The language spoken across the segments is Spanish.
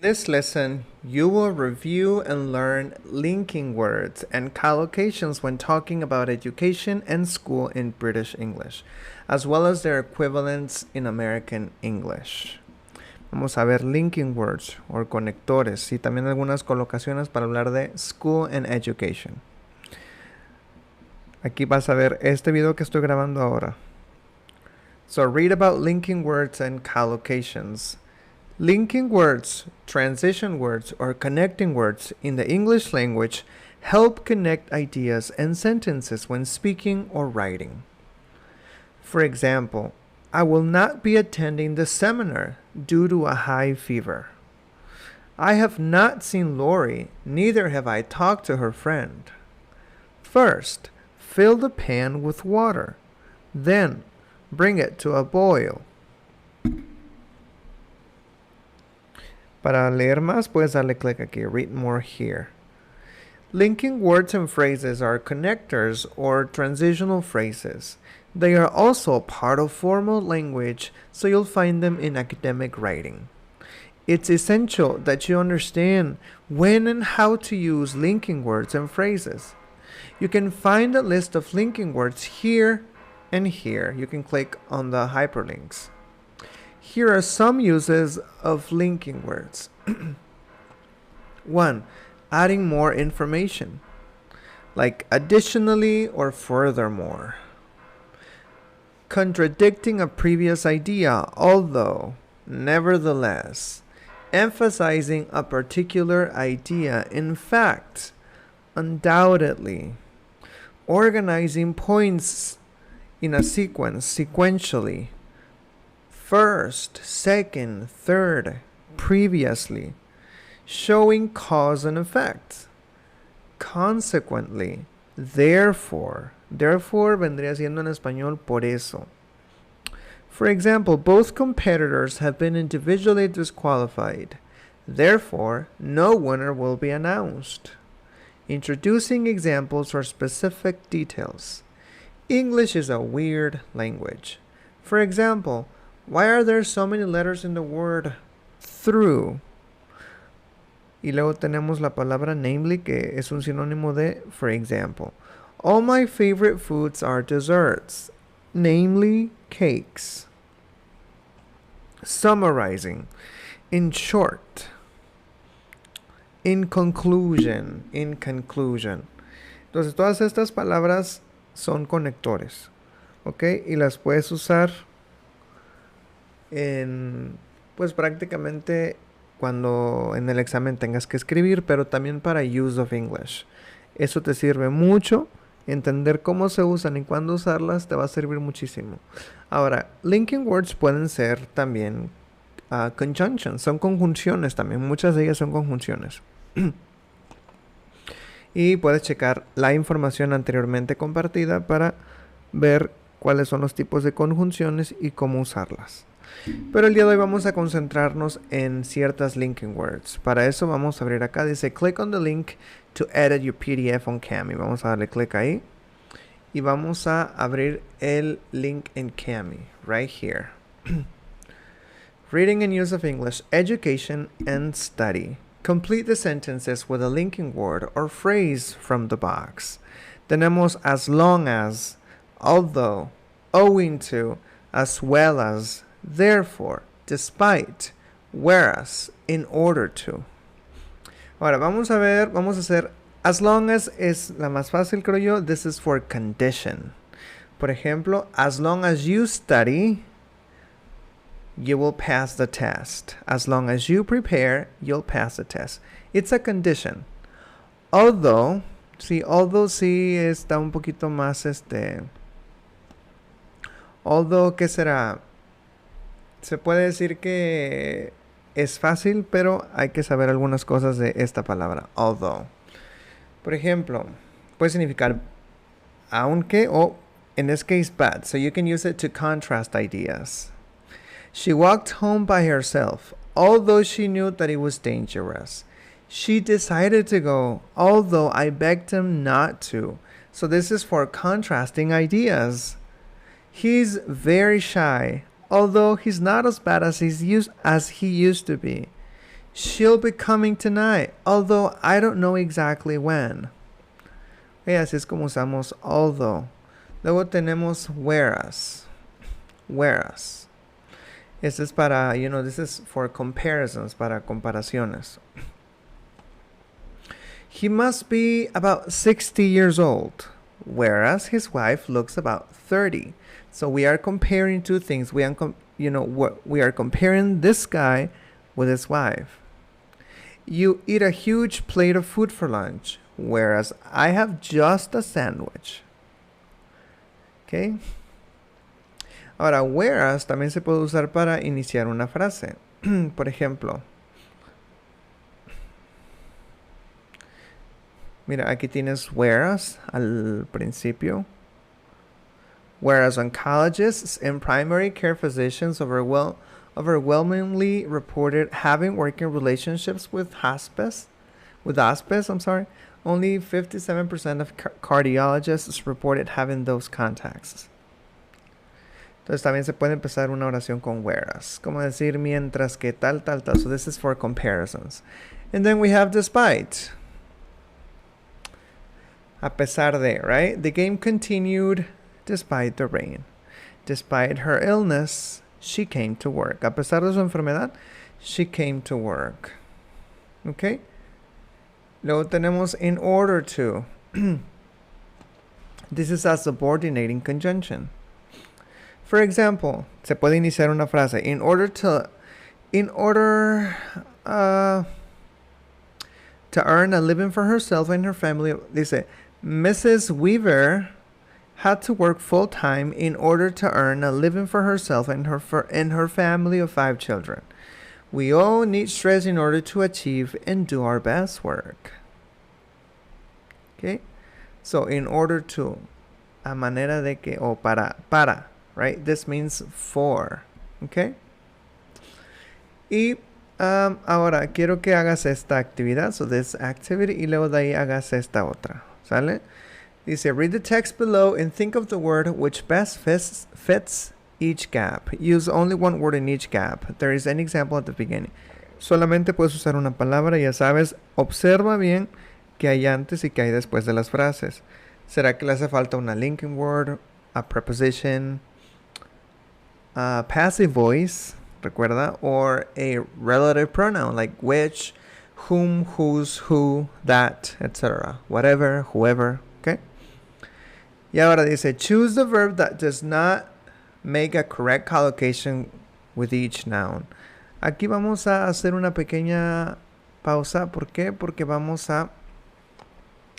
This lesson, you will review and learn linking words and collocations when talking about education and school in British English, as well as their equivalents in American English. Vamos a ver linking words o conectores y también algunas colocaciones para hablar de school and education. Aquí vas a ver este video que estoy grabando ahora. So read about linking words and collocations. Linking words, transition words, or connecting words in the English language help connect ideas and sentences when speaking or writing. For example, I will not be attending the seminar due to a high fever. I have not seen Lori, neither have I talked to her friend. First, fill the pan with water. Then, bring it to a boil. Para leer más, puedes darle clic aquí, read more here. Linking words and phrases are connectors or transitional phrases. They are also part of formal language, so you'll find them in academic writing. It's essential that you understand when and how to use linking words and phrases. You can find a list of linking words here and here. You can click on the hyperlinks. Here are some uses of linking words. 1. Adding more information, like additionally or furthermore. Contradicting a previous idea, although, nevertheless. Emphasizing a particular idea, in fact, undoubtedly. Organizing points in a sequence, sequentially. First, second, third, previously. Showing cause and effect. Consequently, therefore. Therefore vendría siendo en español por eso. For example, both competitors have been individually disqualified. Therefore, no winner will be announced. Introducing examples or specific details. English is a weird language. For example, why are there so many letters in the word through? Y luego tenemos la palabra namely, que es un sinónimo de for example. All my favorite foods are desserts, namely cakes. Summarizing. In short. In conclusion. In conclusion. Entonces, todas estas palabras son conectores. ¿Ok? Y las puedes usar pues prácticamente cuando en el examen tengas que escribir, pero también para use of English. Eso te sirve mucho. Entender cómo se usan y cuándo usarlas te va a servir muchísimo. Ahora, linking words pueden ser también conjunctions, son conjunciones también. Muchas de ellas son conjunciones. Y puedes checar la información anteriormente compartida para ver cuáles son los tipos de conjunciones y cómo usarlas. Pero el día de hoy vamos a concentrarnos en ciertas linking words. Para eso vamos a abrir acá, dice click on the link to edit your PDF on Kami. Vamos a darle clic ahí y vamos a abrir el link en Kami, right here. Reading and use of English, education and study. Complete the sentences with a linking word or phrase from the box. Tenemos as long as, although, owing to, as well as, therefore, despite, whereas, in order to. Ahora vamos a hacer as long as es la más fácil, creo yo. This is for condition. Por ejemplo, as long as you study, you will pass the test. As long as you prepare, you'll pass the test. It's a condition. Although sí está un poquito más although, ¿qué será? Se puede decir que es fácil, pero hay que saber algunas cosas de esta palabra, although. Por ejemplo, puede significar aunque o, in this case, but. So you can use it to contrast ideas. She walked home by herself, although she knew that it was dangerous. She decided to go, although I begged him not to. So this is for contrasting ideas. He's very shy, although he's not as bad as he used to be. She'll be coming tonight, although I don't know exactly when. Así es como usamos although. Luego tenemos whereas. Whereas. Este es para, this is for comparisons, para comparaciones. He must be about 60 years old, whereas his wife looks about 30. So we are comparing two things. We are comparing this guy with his wife. You eat a huge plate of food for lunch, whereas I have just a sandwich. Okay? Ahora, whereas también se puede usar para iniciar una frase. Por ejemplo, mira, aquí tienes whereas al principio. Whereas oncologists and primary care physicians overwhelmingly reported having working relationships with hospice, only 57% of cardiologists reported having those contacts. Entonces también se puede empezar una oración con whereas. Como decir mientras que tal. So this is for comparisons. And then we have despite. A pesar de, right? The game continued despite the rain. Despite her illness, she came to work. A pesar de su enfermedad, she came to work. Okay? Luego tenemos in order to. This is a subordinating conjunction. For example, se puede iniciar una frase. In order to earn a living for herself and her family, dice, Mrs. Weaver had to work full-time in order to earn a living for herself and her family of 5 children. We all need stress in order to achieve and do our best work. Okay? So, in order to, a manera de que, o para, right? This means for. Okay? Y ahora quiero que hagas esta actividad, so this activity, y luego de ahí hagas esta otra. ¿Sale? Dice, read the text below and think of the word which best fits each gap. Use only one word in each gap. There is an example at the beginning. Solamente puedes usar una palabra, ya sabes. Observa bien qué hay antes y qué hay después de las frases. ¿Será que le hace falta una linking word, a preposition, a passive voice, recuerda, or a relative pronoun like which, whom, whose, who, that, etc. Whatever, whoever, okay? Y ahora dice, choose the verb that does not make a correct collocation with each noun. Aquí vamos a hacer una pequeña pausa. ¿Por qué? Porque vamos a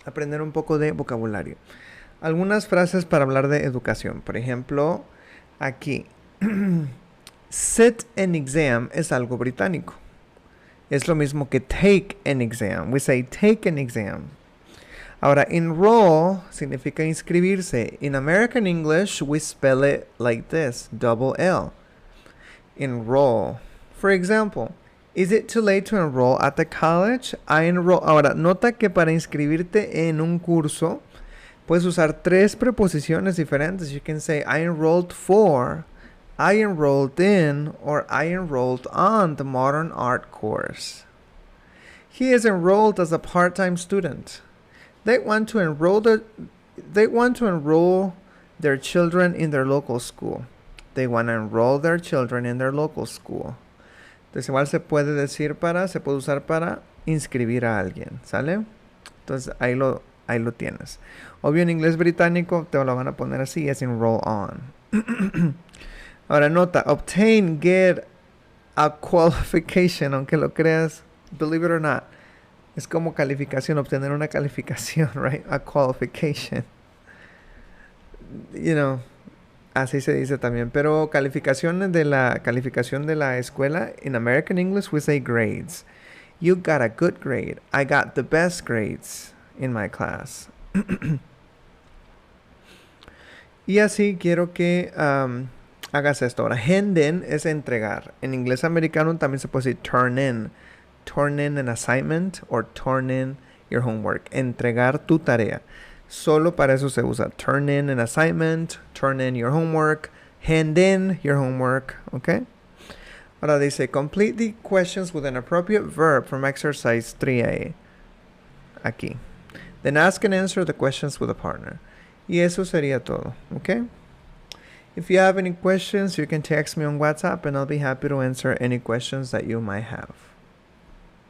aprender un poco de vocabulario. Algunas frases para hablar de educación. Por ejemplo, aquí. Sit an exam es algo británico. Es lo mismo que take an exam. We say take an exam. Ahora, enroll significa inscribirse. In American English, we spell it like this, double L. Enroll. For example, is it too late to enroll at the college? I enroll. Ahora, nota que para inscribirte en un curso, puedes usar 3 preposiciones diferentes. You can say, I enrolled for, I enrolled in, or I enrolled on the modern art course. He is enrolled as a part-time student. They want to enroll their children in their local school. They want to enroll their children in their local school. Entonces igual se puede usar para inscribir a alguien, ¿sale? Entonces ahí lo tienes. Obvio en inglés británico te lo van a poner así, es enroll on. Ahora nota, obtain, get a qualification, aunque lo creas, believe it or not. Es como calificación, obtener una calificación, right? A qualification. You know, así se dice también. Pero calificación de la escuela, in American English we say grades. You got a good grade. I got the best grades in my class. Y así quiero que hagas esto. Ahora, hand in es entregar. En inglés americano también se puede decir turn in. Turn in an assignment or turn in your homework. Entregar tu tarea. Solo para eso se usa. Turn in an assignment, turn in your homework, hand in your homework, ¿ok? Ahora dice, complete the questions with an appropriate verb from exercise 3A. Aquí. Then ask and answer the questions with a partner. Y eso sería todo, okay? If you have any questions, you can text me on WhatsApp and I'll be happy to answer any questions that you might have.